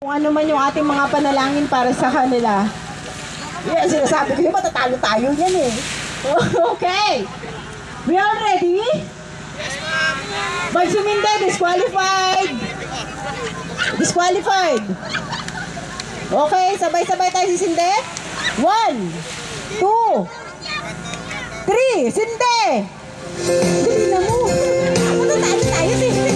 Kung ano man yung ating mga panalangin para sa kanila. Yan, sinasabi ko yun, matatalo tayo yan eh. Okay. We all ready? Yes, ma'am. Magsuminde, disqualified. Disqualified. Okay, sabay-sabay tayo sisinde. 1, 2, 3, sinde. Dali na mo. Matatalo tayo, sinde.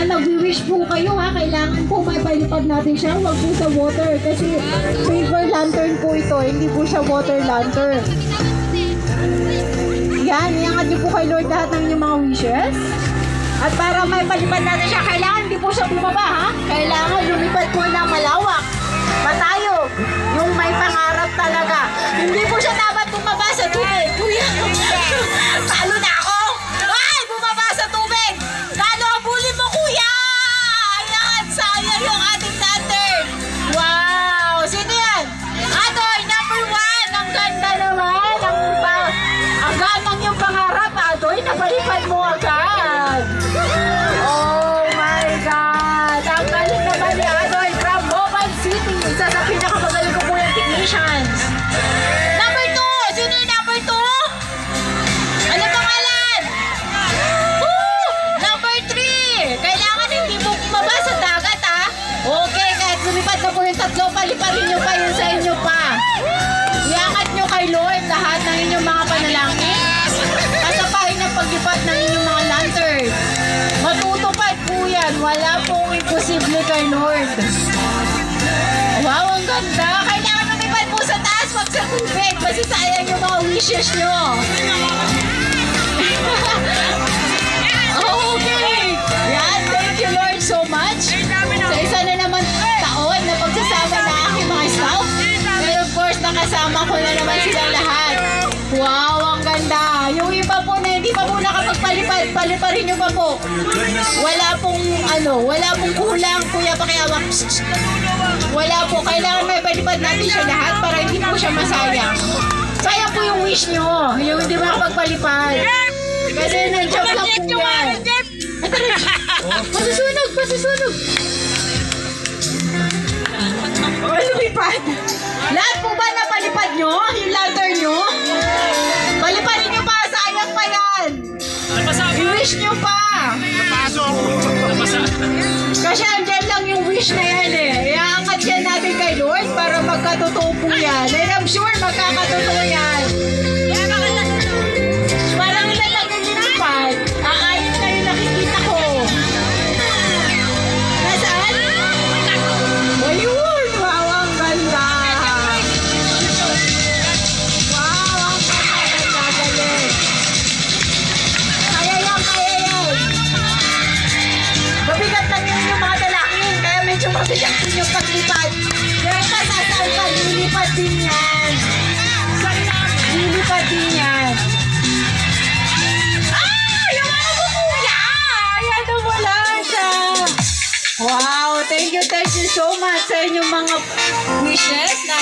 Nag-wish po kayo ha, kailangan po may palipad natin siya, wag po sa water kasi paper lantern po ito, hindi po siya water lantern. Yan, iangat niyo po kay Lord lahat ng inyong mga wishes. At para may palipad natin siya, kailangan hindi po siya bumaba ha, kailangan lumipad po na malawak, matayog, yung may pangarap talaga. Hindi po siya dapat bumaba sa tubig. Kuya, talo na ako! Ay, bumaba sa tubig! Kano ang bully mo, kuya? Sayang yung ating lantern. Wow! Sino yan? Adoy, number 1. Ang ganda naman. Ang gandang yung pangarap, Adoy. Napalipad mo agad. Oh my God. Ang galing naman ni Adoy from Mobile City. Isa sa pinakamagaling ko po yung technicians. Number 2. Sino yung number 2? Ano pangalan? Number 3. Kailangan hindi mo bumaba sa dagat ha. Okay, kahit lumipad na po yung tatlo, paliparin nyo pa yun sa inyo pa. Iangat nyo kay Lord lahat ng inyong mga panalangin. Kasapahin ang paglipad ng inyong mga lantern. Matutupad po yan. Wala pong imposible kay Lord. Wow, ang ganda. Kailangan lumipad po sa taas, wag sa tubig. Kasi sayang yung mga wishes nyo. Okay. Yan, thank you Lord so much. Sa isa na naman taon na pagsasama na aking mga staff. And of course, nakasama ko na naman silang lahat. Wow, ang ganda. Yung iba po na hindi pa po nakapagpalipad, paliparin nyo pa po. Wala pong wala pong kulang. Kuya, pakiawak. Wala po. Kailangan may palipad natin siya lahat para hindi po siya masayang. Sayang po yung wish nyo. Yung hindi makapagpalipad. Kasi nandiyan lang po yan. Masusunog! Masusunog! Lumipad! Lahat po ba napalipad nyo? Yung lantern nyo? Palipadin nyo pa! Sayang pa yan! I-wish nyo pa! Kasi andyan lang yung wish na yan eh. Iaangat yan natin kay Lord para magkatotoo po yan. And I'm sure magkakatotoo yan. Parang lang yung lumipad. Ayun na yung nakikita ko. Nasaan? Ayun! Wow, ang ganda! Wow, ang ganda! Galing! Kaya yan, kaya yan! Mabigat lang yun yung mga dalangin, kaya medyo mabigat yun yung paglipad. you so much sa inyong mga wishes. Na